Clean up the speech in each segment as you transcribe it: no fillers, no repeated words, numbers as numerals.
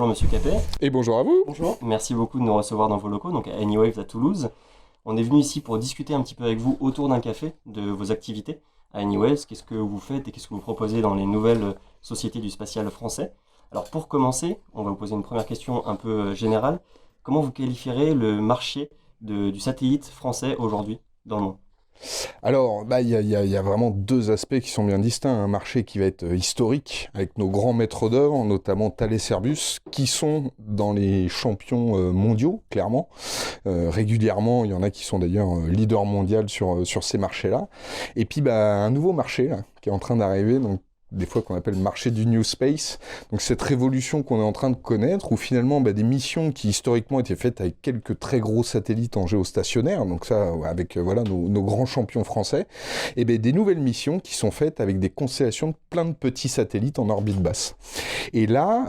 Monsieur Capet. Et bonjour à vous. Bonjour. Merci beaucoup de nous recevoir dans vos locaux, donc à Anywaves à Toulouse. On est venu ici pour discuter un petit peu avec vous autour d'un café de vos activités à Anywaves. Qu'est-ce que vous faites et qu'est-ce que vous proposez dans les nouvelles sociétés du spatial français? Alors pour commencer, on va vous poser une première question un peu générale. Comment vous qualifierez le marché du satellite français aujourd'hui dans le monde? Alors, il y a vraiment deux aspects qui sont bien distincts. Un marché qui va être historique, avec nos grands maîtres d'œuvre, notamment Thales et Airbus, qui sont dans les champions mondiaux, clairement. Régulièrement, il y en a qui sont d'ailleurs leaders mondiaux sur ces marchés-là. Et puis, un nouveau marché là, qui est en train d'arriver, donc des fois qu'on appelle le marché du New Space. Donc cette révolution qu'on est en train de connaître, où finalement des missions qui historiquement étaient faites avec quelques très gros satellites en géostationnaire, donc ça avec nos grands champions français, et des nouvelles missions qui sont faites avec des constellations de plein de petits satellites en orbite basse. Et là,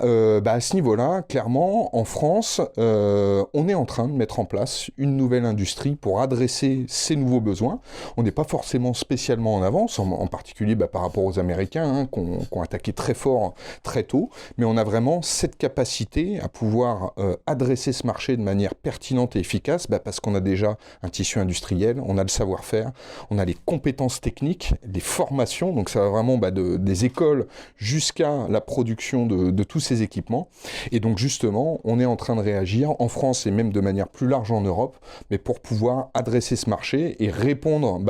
à ce niveau-là, clairement, en France, on est en train de mettre en place une nouvelle industrie pour adresser ces nouveaux besoins. On n'est pas forcément spécialement en avance, en particulier par rapport aux Américains, qui ont attaqué très fort, très tôt, mais on a vraiment cette capacité à pouvoir adresser ce marché de manière pertinente et efficace, parce qu'on a déjà un tissu industriel, on a le savoir-faire, on a les compétences techniques, les formations, donc ça va vraiment des écoles jusqu'à la production de tous ces équipements, et donc justement, on est en train de réagir en France et même de manière plus large en Europe, mais pour pouvoir adresser ce marché et répondre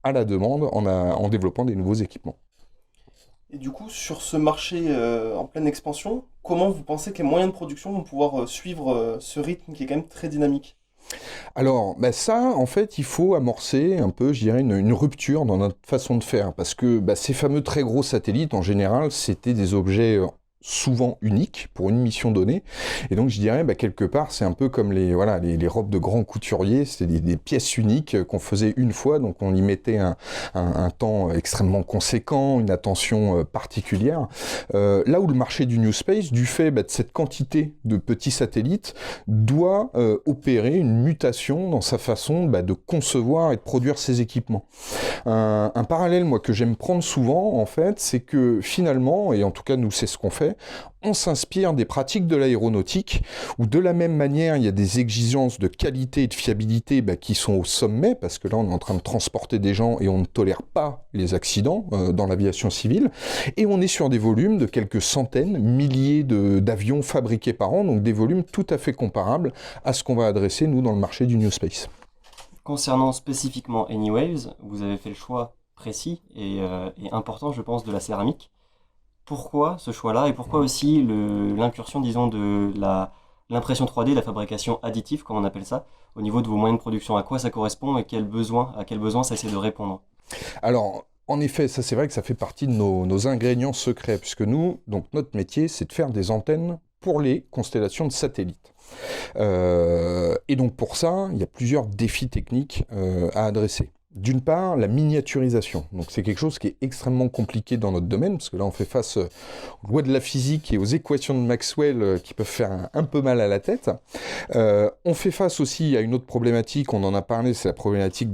à la demande en développant des nouveaux équipements. Et du coup, sur ce marché en pleine expansion, comment vous pensez que les moyens de production vont pouvoir suivre ce rythme qui est quand même très dynamique? Alors, ça, en fait, il faut amorcer un peu, je dirais, une rupture dans notre façon de faire, parce que ces fameux très gros satellites, en général, c'était des objets souvent uniques pour une mission donnée, et donc je dirais quelque part c'est un peu comme les robes de grands couturiers, c'est des pièces uniques qu'on faisait une fois, donc on y mettait un temps extrêmement conséquent, une attention particulière. Là où le marché du New Space, du fait de cette quantité de petits satellites, doit opérer une mutation dans sa façon de concevoir et de produire ses équipements. Un parallèle, moi, que j'aime prendre souvent, en fait, c'est que finalement, et en tout cas nous c'est ce qu'on fait, on s'inspire des pratiques de l'aéronautique, où de la même manière, il y a des exigences de qualité et de fiabilité qui sont au sommet, parce que là, on est en train de transporter des gens et on ne tolère pas les accidents dans l'aviation civile, et on est sur des volumes de quelques centaines, milliers d'avions fabriqués par an, donc des volumes tout à fait comparables à ce qu'on va adresser, nous, dans le marché du New Space. Concernant spécifiquement Anywaves, vous avez fait le choix précis et important, je pense, de la céramique. Pourquoi ce choix-là et pourquoi aussi l'incursion, disons, de l'impression 3D, la fabrication additive, comme on appelle ça, au niveau de vos moyens de production? À quoi ça correspond et à quel besoin ça essaie de répondre? Alors, en effet, ça c'est vrai que ça fait partie de nos ingrédients secrets, puisque nous, donc notre métier, c'est de faire des antennes pour les constellations de satellites. Et donc pour ça, il y a plusieurs défis techniques à adresser. D'une part, la miniaturisation. Donc c'est quelque chose qui est extrêmement compliqué dans notre domaine, parce que là on fait face aux lois de la physique et aux équations de Maxwell qui peuvent faire un peu mal à la tête. On fait face aussi à une autre problématique, on en a parlé, c'est la problématique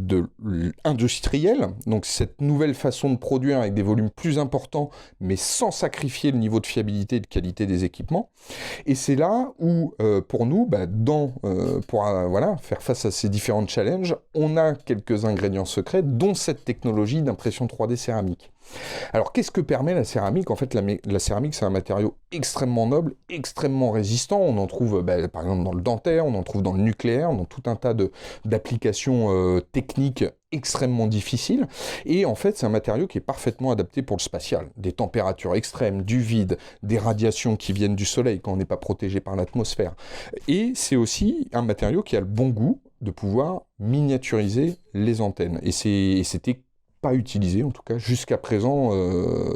industrielle. Donc cette nouvelle façon de produire avec des volumes plus importants, mais sans sacrifier le niveau de fiabilité et de qualité des équipements. Et c'est là où, pour nous, pour faire face à ces différents challenges, on a quelques ingrédients secrets, dont cette technologie d'impression 3D céramique. Alors, qu'est-ce que permet la céramique? En fait, la céramique, c'est un matériau extrêmement noble, extrêmement résistant. On en trouve, par exemple, dans le dentaire, on en trouve dans le nucléaire, dans tout un tas d'applications techniques extrêmement difficiles. Et en fait, c'est un matériau qui est parfaitement adapté pour le spatial. Des températures extrêmes, du vide, des radiations qui viennent du soleil quand on n'est pas protégé par l'atmosphère. Et c'est aussi un matériau qui a le bon goût de pouvoir miniaturiser les antennes. Et c'était pas utilisé, en tout cas, jusqu'à présent,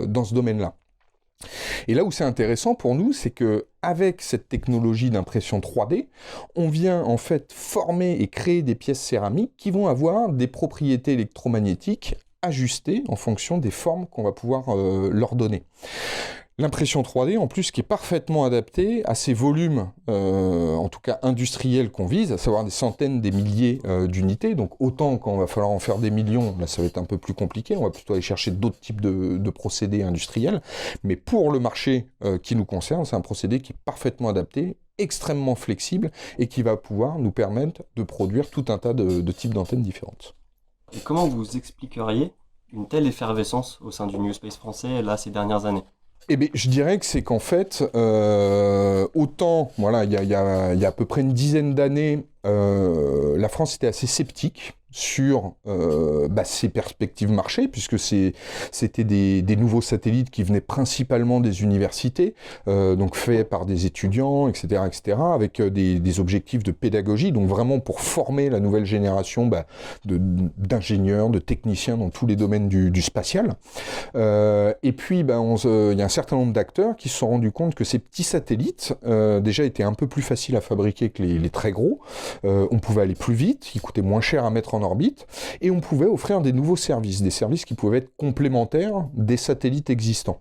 dans ce domaine-là. Et là où c'est intéressant pour nous, c'est que avec cette technologie d'impression 3D, on vient en fait former et créer des pièces céramiques qui vont avoir des propriétés électromagnétiques ajustées en fonction des formes qu'on va pouvoir leur donner. L'impression 3D, en plus, qui est parfaitement adaptée à ces volumes, en tout cas industriels qu'on vise, à savoir des centaines, des milliers d'unités. Donc autant quand il va falloir en faire des millions, là ça va être un peu plus compliqué, on va plutôt aller chercher d'autres types de procédés industriels. Mais pour le marché qui nous concerne, c'est un procédé qui est parfaitement adapté, extrêmement flexible et qui va pouvoir nous permettre de produire tout un tas de types d'antennes différentes. Et comment vous expliqueriez une telle effervescence au sein du New Space français là ces dernières années? Eh bien, je dirais que c'est qu'en fait, autant, voilà, il y a à peu près une dizaine d'années, la France était assez sceptique sur ses perspectives marché, puisque c'était des nouveaux satellites qui venaient principalement des universités, donc faits par des étudiants, etc., avec des objectifs de pédagogie, donc vraiment pour former la nouvelle génération d'ingénieurs, de techniciens dans tous les domaines du spatial. Et puis, il y a un certain nombre d'acteurs qui se sont rendus compte que ces petits satellites, déjà, étaient un peu plus faciles à fabriquer que les très gros. On pouvait aller plus vite, ils coûtaient moins cher à mettre en orbite, et on pouvait offrir des nouveaux services, des services qui pouvaient être complémentaires des satellites existants.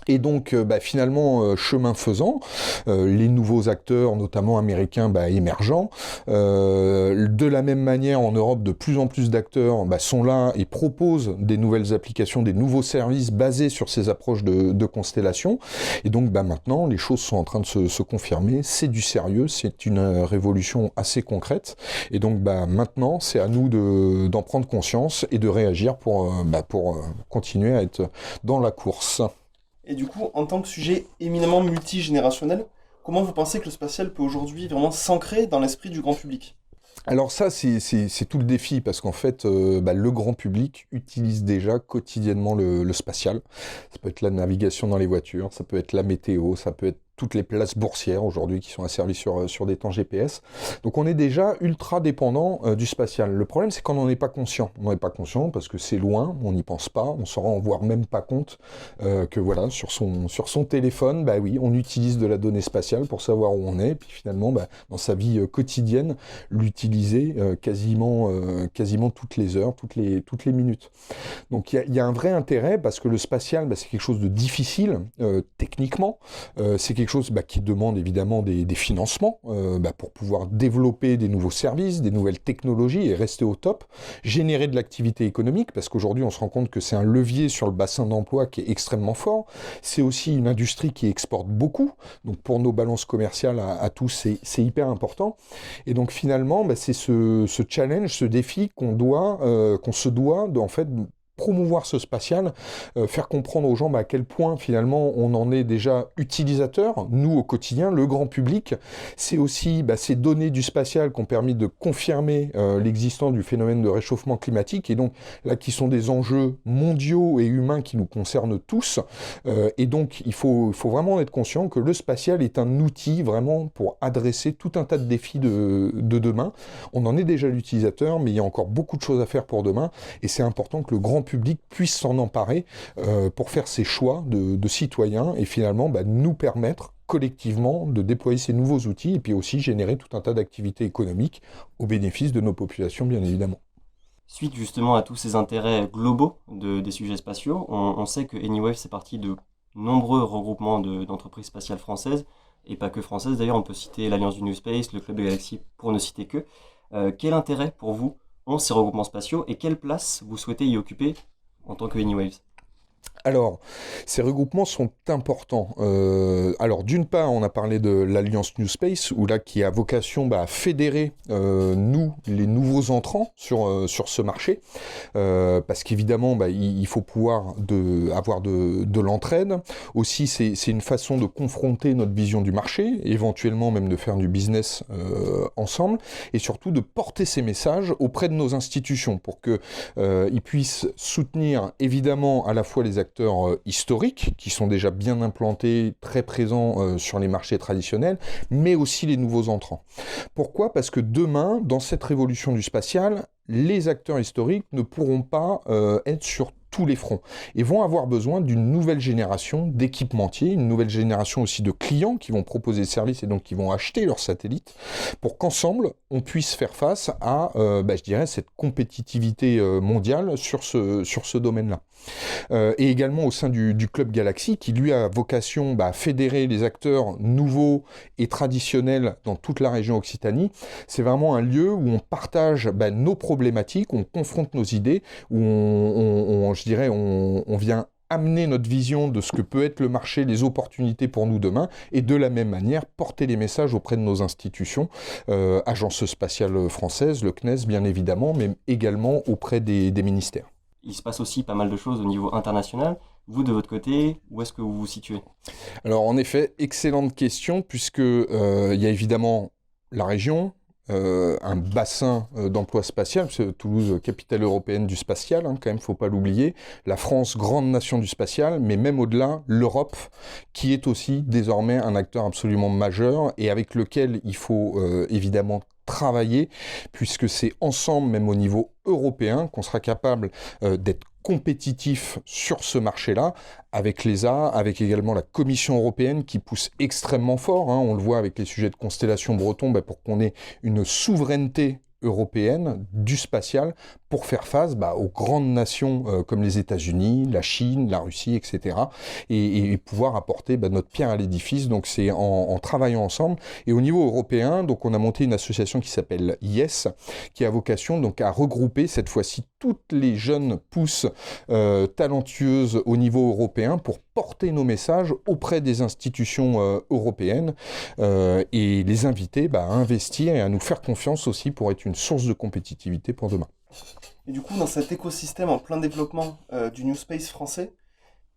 Et donc, finalement, chemin faisant, les nouveaux acteurs, notamment américains, émergents, de la même manière, en Europe, de plus en plus d'acteurs sont là et proposent des nouvelles applications, des nouveaux services basés sur ces approches de constellation. Et donc, maintenant, les choses sont en train de se confirmer. C'est du sérieux, c'est une révolution assez concrète. Et donc, maintenant, c'est à nous d'en prendre conscience et de réagir pour continuer à être dans la course. Et du coup, en tant que sujet éminemment multigénérationnel, comment vous pensez que le spatial peut aujourd'hui vraiment s'ancrer dans l'esprit du grand public? Alors ça, c'est tout le défi, parce qu'en fait, le grand public utilise déjà quotidiennement le spatial. Ça peut être la navigation dans les voitures, ça peut être la météo, ça peut être toutes les places boursières aujourd'hui qui sont asservies sur des temps GPS. Donc on est déjà ultra dépendant du spatial. Le problème, c'est qu'on n'en est pas conscient. On n'en est pas conscient parce que c'est loin, on n'y pense pas, on s'en rend voire même pas compte que voilà, sur son téléphone, on utilise de la donnée spatiale pour savoir où on est, puis finalement, dans sa vie quotidienne, l'utiliser quasiment toutes les heures, toutes les minutes. Donc il y a un vrai intérêt, parce que le spatial, c'est quelque chose de difficile techniquement, c'est quelque chose qui demande évidemment des financements pour pouvoir développer des nouveaux services, des nouvelles technologies et rester au top, générer de l'activité économique, parce qu'aujourd'hui on se rend compte que c'est un levier sur le bassin d'emploi qui est extrêmement fort. C'est aussi une industrie qui exporte beaucoup, donc pour nos balances commerciales à tous, c'est hyper important. Et donc finalement, c'est ce challenge, ce défi qu'on se doit de, en fait, promouvoir ce spatial, faire comprendre aux gens à quel point finalement on en est déjà utilisateur, nous au quotidien, le grand public. C'est aussi ces données du spatial qui ont permis de confirmer l'existence du phénomène de réchauffement climatique, et donc là qui sont des enjeux mondiaux et humains qui nous concernent tous, et donc il faut vraiment être conscient que le spatial est un outil vraiment pour adresser tout un tas de défis de demain. On en est déjà l'utilisateur, mais il y a encore beaucoup de choses à faire pour demain, et c'est important que le grand public puisse s'en emparer pour faire ses choix de citoyens et finalement nous permettre collectivement de déployer ces nouveaux outils et puis aussi générer tout un tas d'activités économiques au bénéfice de nos populations, bien évidemment. Suite justement à tous ces intérêts globaux des sujets spatiaux, on sait que Anywave c'est partie de nombreux regroupements d'entreprises spatiales françaises, et pas que françaises d'ailleurs, on peut citer l'Alliance du New Space, le Club de Galaxy, pour ne citer que. Quel intérêt pour vous ont ces regroupements spatiaux et quelle place vous souhaitez y occuper en tant que Anywaves? Alors, ces regroupements sont importants. Alors, d'une part, on a parlé de l'Alliance New Space, qui a vocation à fédérer les nouveaux entrants sur ce marché, parce qu'évidemment, il faut pouvoir avoir de l'entraide. Aussi, c'est une façon de confronter notre vision du marché, éventuellement même de faire du business ensemble, et surtout de porter ces messages auprès de nos institutions pour qu'ils puissent soutenir évidemment à la fois les acteurs historiques, qui sont déjà bien implantés, très présents sur les marchés traditionnels, mais aussi les nouveaux entrants. Pourquoi ? Parce que demain, dans cette révolution du spatial, les acteurs historiques ne pourront pas être sur tous les fronts et vont avoir besoin d'une nouvelle génération d'équipementiers, une nouvelle génération aussi de clients qui vont proposer des services et donc qui vont acheter leurs satellites pour qu'ensemble on puisse faire face à, je dirais, cette compétitivité mondiale sur ce domaine-là. Et également au sein du Club Galaxy qui lui a vocation à fédérer les acteurs nouveaux et traditionnels dans toute la région Occitanie. C'est vraiment un lieu où on partage nos problématiques, on confronte nos idées, où on vient amener notre vision de ce que peut être le marché, les opportunités pour nous demain, et de la même manière porter les messages auprès de nos institutions, Agence spatiale française, le CNES bien évidemment, mais également auprès des ministères. Il se passe aussi pas mal de choses au niveau international. Vous, de votre côté, où est-ce que vous vous situez? Alors en effet, excellente question, puisque il y a évidemment la région, un bassin d'emploi spatial, parce que Toulouse, capitale européenne du spatial, quand même, faut pas l'oublier. La France, grande nation du spatial, mais même au-delà, l'Europe, qui est aussi désormais un acteur absolument majeur et avec lequel il faut évidemment travailler, puisque c'est ensemble, même au niveau européen, qu'on sera capable d'être compétitif sur ce marché-là, avec l'ESA, avec également la Commission européenne qui pousse extrêmement fort, on le voit avec les sujets de constellation breton, pour qu'on ait une souveraineté européenne du spatial pour faire face aux grandes nations comme les États-Unis, la Chine, la Russie, etc. et pouvoir apporter notre pierre à l'édifice. Donc c'est en travaillant ensemble. Et au niveau européen, donc on a monté une association qui s'appelle YES, qui a vocation donc à regrouper cette fois-ci toutes les jeunes pousses talentueuses au niveau européen pour porter nos messages auprès des institutions européennes et les inviter à investir et à nous faire confiance aussi pour être une source de compétitivité pour demain. Et du coup, dans cet écosystème en plein développement du New Space français,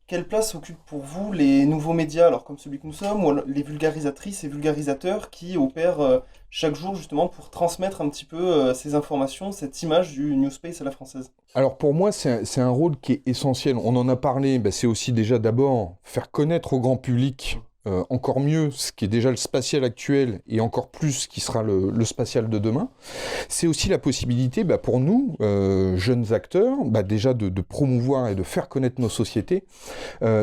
quelle place occupent pour vous les nouveaux médias, alors comme celui que nous sommes, ou les vulgarisatrices et vulgarisateurs qui opèrent chaque jour justement pour transmettre un petit peu ces informations, cette image du New Space à la française? Alors pour moi, c'est un rôle qui est essentiel. On en a parlé, c'est aussi déjà d'abord faire connaître au grand public encore mieux ce qui est déjà le spatial actuel et encore plus ce qui sera le spatial de demain. C'est aussi la possibilité pour nous, jeunes acteurs, déjà de promouvoir et de faire connaître nos sociétés.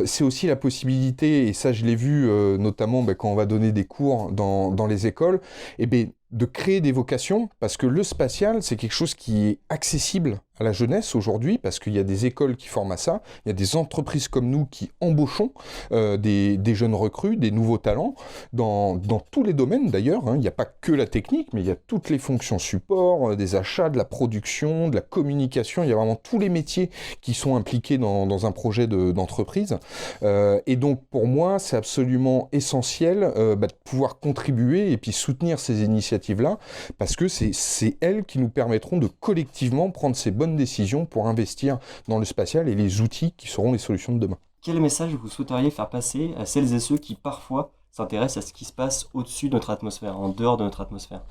C'est aussi la possibilité, et ça je l'ai vu notamment quand on va donner des cours dans les écoles, de créer des vocations, parce que le spatial, c'est quelque chose qui est accessible à la jeunesse aujourd'hui, parce qu'il y a des écoles qui forment à ça, il y a des entreprises comme nous qui embauchons des jeunes recrues, des nouveaux talents, dans tous les domaines d'ailleurs, il n'y a pas que la technique, mais il y a toutes les fonctions support, des achats, de la production, de la communication, il y a vraiment tous les métiers qui sont impliqués dans un projet d'entreprise. Et donc pour moi, c'est absolument essentiel de pouvoir contribuer et puis soutenir ces initiatives-là, parce que c'est elles qui nous permettront de collectivement prendre ces bonnes décisions pour investir dans le spatial et les outils qui seront les solutions de demain. Quel message vous souhaiteriez faire passer à celles et ceux qui parfois s'intéressent à ce qui se passe au-dessus de notre atmosphère, en dehors de notre atmosphère?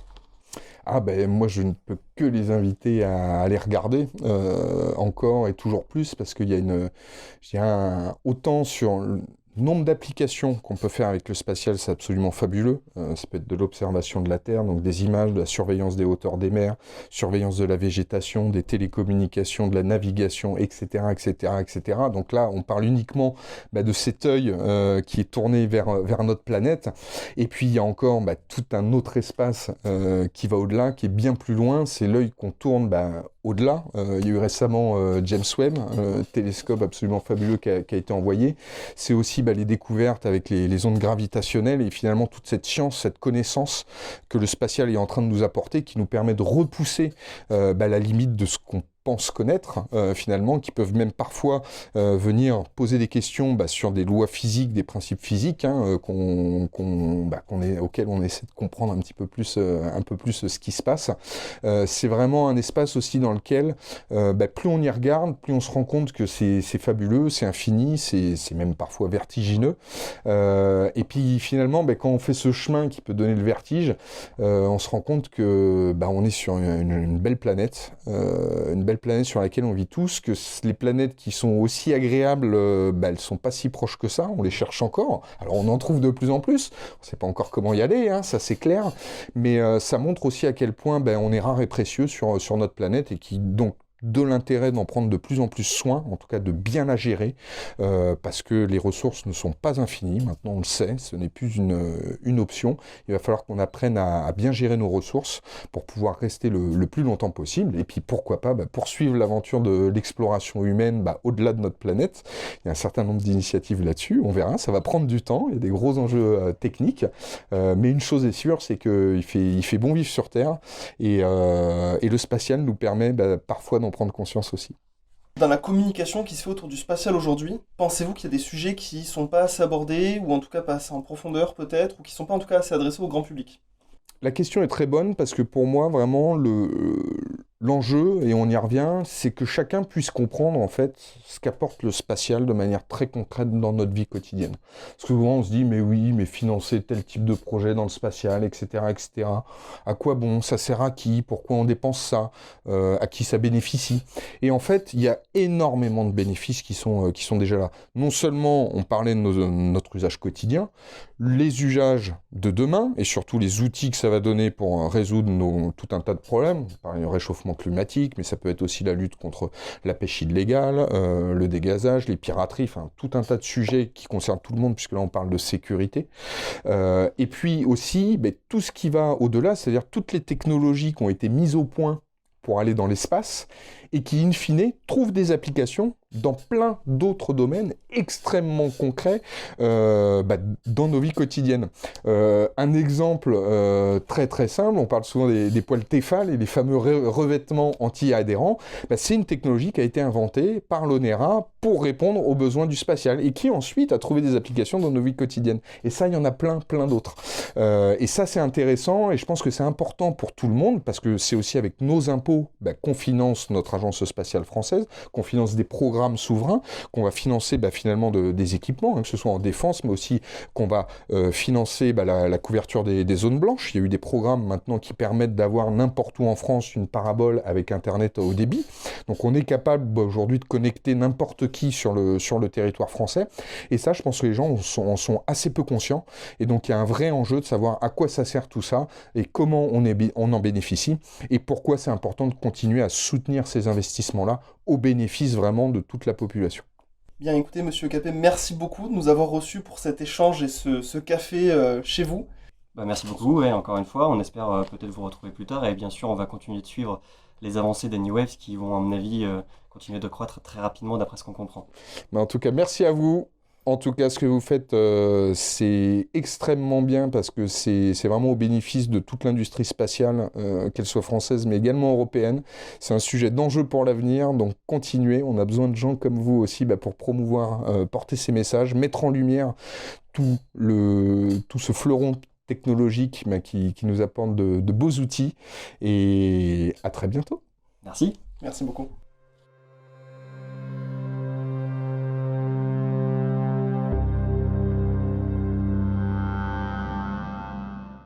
Moi je ne peux que les inviter à aller regarder encore et toujours plus, parce qu'il y a autant sur le nombre d'applications qu'on peut faire avec le spatial, c'est absolument fabuleux. Ça peut être de l'observation de la Terre, donc des images, de la surveillance des hauteurs des mers, surveillance de la végétation, des télécommunications, de la navigation, etc., etc., etc. Donc là, on parle uniquement de cet œil qui est tourné vers notre planète. Et puis, il y a encore tout un autre espace qui va au-delà, qui est bien plus loin. C'est l'œil qu'on tourne au-delà. Il y a eu récemment James Webb, télescope absolument fabuleux qui a été envoyé. C'est aussi les découvertes avec les ondes gravitationnelles et finalement toute cette science, cette connaissance que le spatial est en train de nous apporter, qui nous permet de repousser la limite de ce qu'on pense connaître, finalement, qui peuvent même parfois venir poser des questions sur des lois physiques, des principes physiques, auxquels on essaie de comprendre un peu plus ce qui se passe. C'est vraiment un espace aussi dans lequel, plus on y regarde, plus on se rend compte que c'est fabuleux, c'est infini, c'est même parfois vertigineux. Et puis finalement, quand on fait ce chemin qui peut donner le vertige, on se rend compte que on est sur une belle planète, sur laquelle on vit tous, que les planètes qui sont aussi agréables, elles sont pas si proches que ça, on les cherche encore. Alors on en trouve de plus en plus, on sait pas encore comment y aller, ça c'est clair, mais ça montre aussi à quel point on est rare et précieux sur notre planète, et qui donc de l'intérêt d'en prendre de plus en plus soin, en tout cas de bien la gérer, parce que les ressources ne sont pas infinies, maintenant on le sait, ce n'est plus une option. Il va falloir qu'on apprenne à bien gérer nos ressources pour pouvoir rester le plus longtemps possible, et puis pourquoi pas poursuivre l'aventure de l'exploration humaine au-delà de notre planète. Il y a un certain nombre d'initiatives là-dessus, on verra, ça va prendre du temps, il y a des gros enjeux techniques, mais une chose est sûre, c'est qu'il fait bon vivre sur Terre, et le spatial nous permet parfois d'en prendre conscience aussi. Dans la communication qui se fait autour du spatial aujourd'hui, pensez-vous qu'il y a des sujets qui ne sont pas assez abordés, ou en tout cas pas assez en profondeur peut-être, ou qui ne sont pas en tout cas assez adressés au grand public? La question est très bonne parce que pour moi, vraiment, l'enjeu, et on y revient, c'est que chacun puisse comprendre en fait ce qu'apporte le spatial de manière très concrète dans notre vie quotidienne. Parce que souvent on se dit, mais oui, mais financer tel type de projet dans le spatial, etc., etc., à quoi bon, ça sert à qui, pourquoi on dépense ça, à qui ça bénéficie. Et en fait, il y a énormément de bénéfices qui sont déjà là. Non seulement on parlait de notre usage quotidien, les usages de demain, et surtout les outils que ça va donner pour résoudre tout un tas de problèmes, par le réchauffement climatique, mais ça peut être aussi la lutte contre la pêche illégale, le dégazage, les pirateries, enfin tout un tas de sujets qui concernent tout le monde, puisque là on parle de sécurité. Et puis aussi tout ce qui va au-delà, c'est-à-dire toutes les technologies qui ont été mises au point pour aller dans l'espace, et qui, in fine, trouvent des applications dans plein d'autres domaines extrêmement concrets dans nos vies quotidiennes. Un exemple très très simple, on parle souvent des poils Tefal et les fameux revêtements anti-adhérents, c'est une technologie qui a été inventée par l'ONERA pour répondre aux besoins du spatial, et qui ensuite a trouvé des applications dans nos vies quotidiennes. Et ça, il y en a plein d'autres. Et ça, c'est intéressant, et je pense que c'est important pour tout le monde, parce que c'est aussi avec nos impôts qu'on finance notre agence spatiale française, qu'on finance des programmes souverains, qu'on va financer finalement des équipements, que ce soit en défense, mais aussi qu'on va financer la couverture des zones blanches. Il y a eu des programmes maintenant qui permettent d'avoir n'importe où en France une parabole avec Internet haut débit. Donc on est capable aujourd'hui de connecter n'importe qui sur le territoire français. Et ça, je pense que les gens en sont assez peu conscients. Et donc il y a un vrai enjeu de savoir à quoi ça sert tout ça, et comment on en bénéficie, et pourquoi c'est important de continuer à soutenir ces investissements-là au bénéfice vraiment de toute la population. Bien écoutez, Monsieur Capet, merci beaucoup de nous avoir reçus pour cet échange et ce café chez vous. Merci beaucoup, et encore une fois, on espère peut-être vous retrouver plus tard, et bien sûr on va continuer de suivre les avancées d'Anywaves qui vont à mon avis continuer de croître très rapidement d'après ce qu'on comprend. En tout cas, merci à vous. En tout cas, ce que vous faites, c'est extrêmement bien, parce que c'est vraiment au bénéfice de toute l'industrie spatiale, qu'elle soit française mais également européenne. C'est un sujet d'enjeu pour l'avenir, donc continuez. On a besoin de gens comme vous aussi pour promouvoir, porter ces messages, mettre en lumière tout ce fleuron technologique qui nous apporte de beaux outils. Et à très bientôt. Merci. Merci beaucoup.